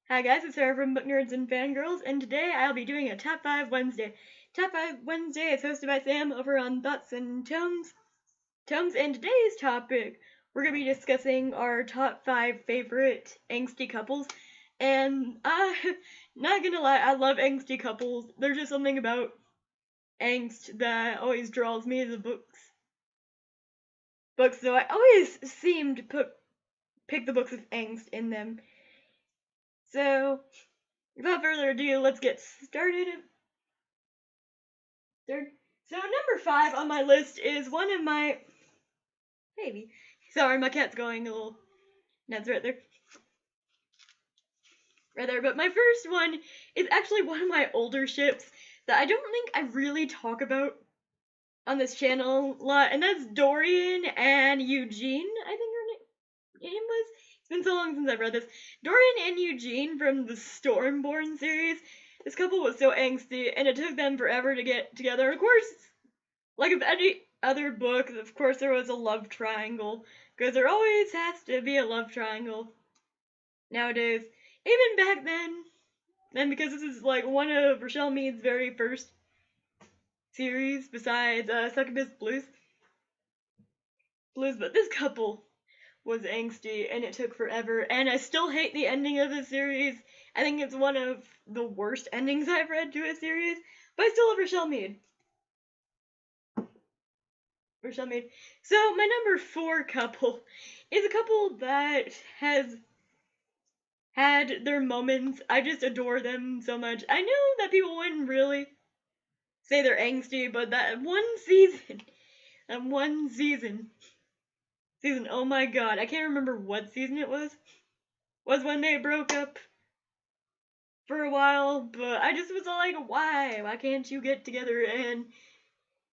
Hi guys, it's Sarah from Book Nerds and Fangirls, and today I'll be doing a Top 5 Wednesday. Top 5 Wednesday is hosted by Sam over on Thoughts and Tomes. And today's topic, we're going to be discussing our top 5 favorite angsty couples. And not gonna lie, I love angsty couples. There's just something about angst that always draws me to the books. So I always seem to pick the books with angst in them. So, without further ado, let's get started. So number 5 on my list is one of my baby. Sorry, my cat's going a little nuts right there. But my first one is actually one of my older ships that I don't think I really talk about on this channel a lot, and that's Dorian and Eugene, I think her name was. It's been so long since I've read this. Dorian and Eugene from the Stormborn series. This couple was so angsty, and it took them forever to get together. Of course, like of any other book, of course there was a love triangle, because there always has to be a love triangle nowadays. Even back then, and because this is like one of Rochelle Mead's very first series, besides Succubus Blues, but this couple was angsty, and it took forever, and I still hate the ending of the series. I think it's one of the worst endings I've read to a series, but I still love Rochelle Mead. So my number 4 couple is a couple that has had their moments. I just adore them so much. I know that people wouldn't really say they're angsty, but that one season, oh my god, I can't remember what season it was when they broke up for a while, but I just was like, why can't you get together? And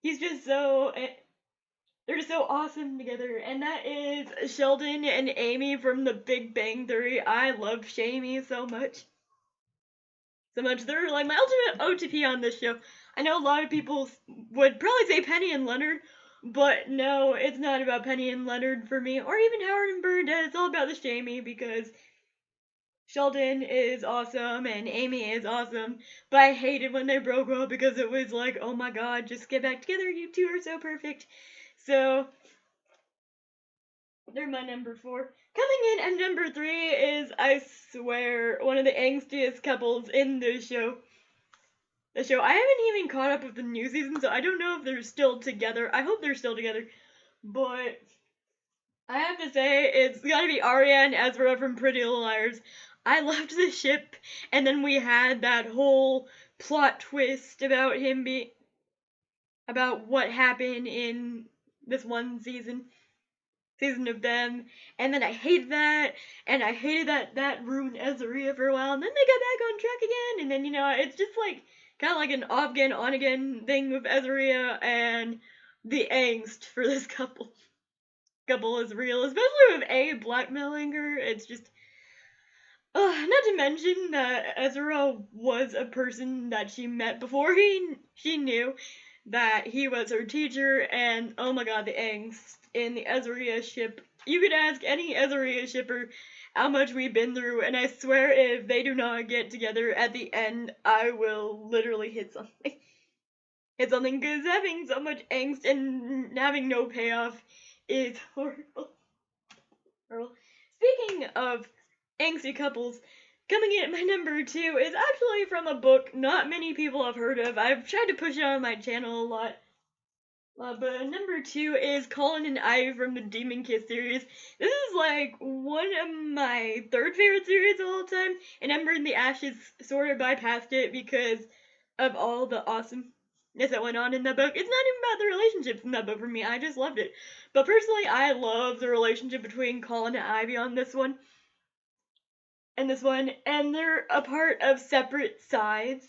he's just so, they're just so awesome together, and that is Sheldon and Amy from The Big Bang Theory. I love Shamey so much. They're like my ultimate OTP on this show. I know a lot of people would probably say Penny and Leonard, but no, it's not about Penny and Leonard for me, or even Howard and Bernadette. It's all about the Shamey, because Sheldon is awesome and Amy is awesome, but I hated when they broke up because it was like, oh my god, just get back together, you two are so perfect. So, they're my number 4. Coming in at number 3 is, I swear, one of the angstiest couples in the show. I haven't even caught up with the new season, so I don't know if they're still together. I hope they're still together, but I have to say, it's gotta be Arya and Ezra from Pretty Little Liars. I loved the ship, and then we had that whole plot twist about about what happened in this one season of them, and then I hated that, and I hated that ruined Ezra for a while, and then they got back on track again, and then, it's just like, kind of like an off-again, on-again thing with Ezra, and the angst for this couple is real, especially with A blackmailing her. It's just, not to mention that Ezra was a person that she met before she knew that he was her teacher, and oh my god, the angst in the Ezra ship. You could ask any Ezra shipper how much we've been through, and I swear if they do not get together at the end, I will literally hit something. Because having so much angst and having no payoff is horrible. Speaking of angsty couples, coming in at my number 2 is actually from a book not many people have heard of. I've tried to push it on my channel a lot. But number 2 is Colin and Ivy from the Demon Kiss series. This is like one of my 3rd favorite series of all time, and Ember in the Ashes sort of bypassed it because of all the awesomeness that went on in that book. It's not even about the relationships in that book for me, I just loved it. But personally, I love the relationship between Colin and Ivy on this one. And they're a part of separate sides.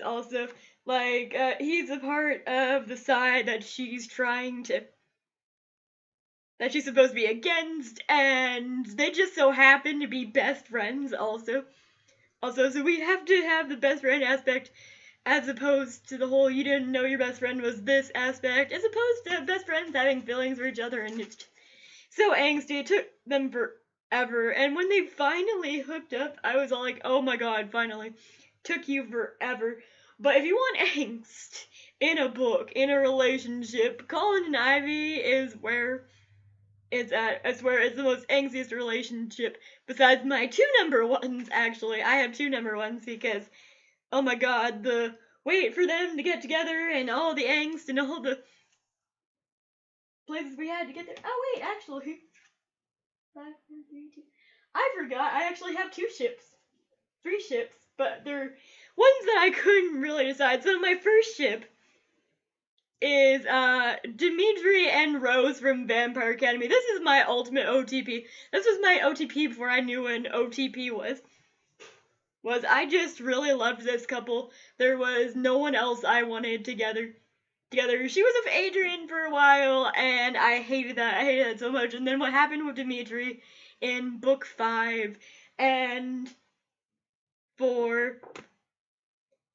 Also, like, he's a part of the side that she's supposed to be against, and they just so happen to be best friends also, so we have to have the best friend aspect, as opposed to the whole you didn't know your best friend was this aspect, as opposed to best friends having feelings for each other, and it's so angsty. It took them ever. And when they finally hooked up, I was all like, oh my god, finally. Took you forever. But if you want angst in a book, in a relationship, Colin and Ivy is where it's at. I swear it's the most angstiest relationship besides my two number ones, actually. I have two number ones because, oh my god, the wait for them to get together and all the angst and all the places we had to get there. Oh wait, actually, 5, 4, 3, 2. I forgot. I actually have two ships, three ships, but they're ones that I couldn't really decide. So my first ship is Dimitri and Rose from Vampire Academy. This is my ultimate OTP. This was my OTP before I knew what an OTP was. I just really loved this couple. There was no one else I wanted together. She was with Adrian for a while, and I hated that. I hated that so much. And then what happened with Dimitri in book 5 and 4,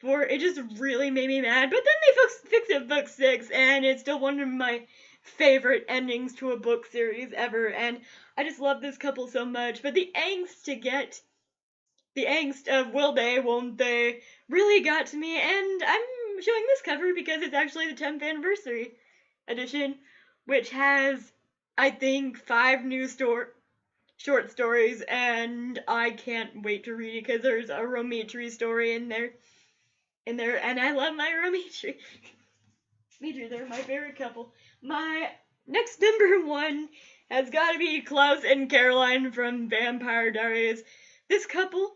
it just really made me mad. But then they fixed it book 6, and it's still one of my favorite endings to a book series ever. And I just love this couple so much. But the angst of will they, won't they, really got to me. And I'm showing this cover because it's actually the 10th anniversary edition, which has, I think, 5 new short stories, and I can't wait to read it because there's a Romitri story in there, and I love my Romitri. They're my favorite couple. My next number 1 has got to be Klaus and Caroline from Vampire Diaries. This couple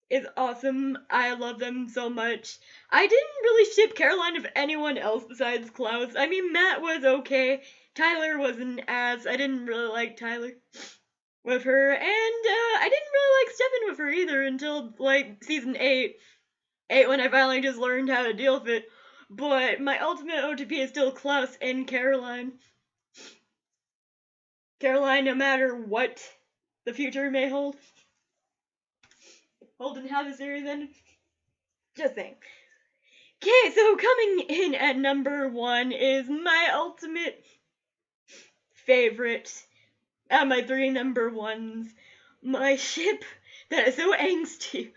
is awesome. I love them so much. I didn't really ship Caroline with anyone else besides Klaus. I mean, Matt was okay. Tyler was an ass. I didn't really like Tyler with her. And I didn't really like Stefan with her either until, like, season 8. When I finally just learned how to deal with it. But my ultimate OTP is still Klaus and Caroline. Caroline, no matter what the future may hold. Holden, how the series ended. Just saying. Okay, so coming in at number 1 is my ultimate favorite out of my 3 number 1s. My ship that is so angsty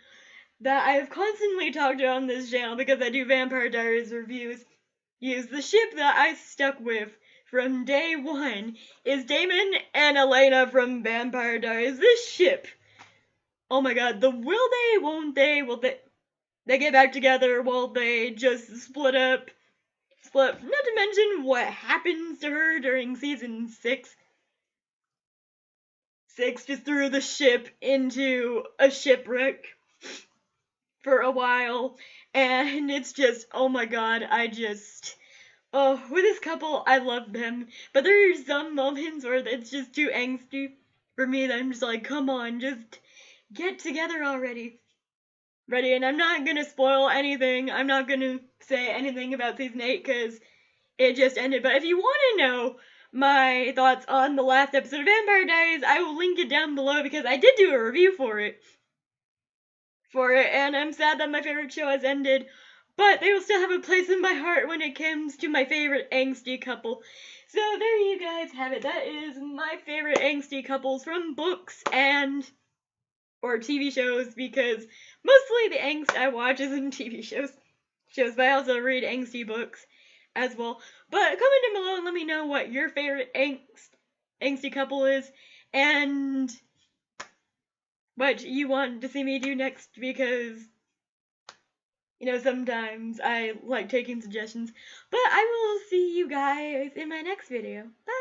that I have constantly talked about on this channel because I do Vampire Diaries reviews. The ship that I stuck with from day 1 is Damon and Elena from Vampire Diaries. This ship, oh my god, the will they, won't they, will they get back together, will they just split up, not to mention what happens to her during season 6. 6 just threw the ship into a shipwreck for a while, and it's just, oh my god, with this couple, I love them, but there are some moments where it's just too angsty for me that I'm just like, come on, just get together already. And I'm not gonna spoil anything, I'm not gonna say anything about season 8, because it just ended, but if you want to know my thoughts on the last episode of Vampire Diaries, I will link it down below, because I did do a review for it, and I'm sad that my favorite show has ended, but they will still have a place in my heart when it comes to my favorite angsty couple. So there you guys have it. That is my favorite angsty couples from books or TV shows, because mostly the angst I watch is in TV shows, but I also read angsty books as well. But comment down below and let me know what your favorite angsty couple is, and what you want to see me do next, because, sometimes I like taking suggestions. But I will see you guys in my next video. Bye!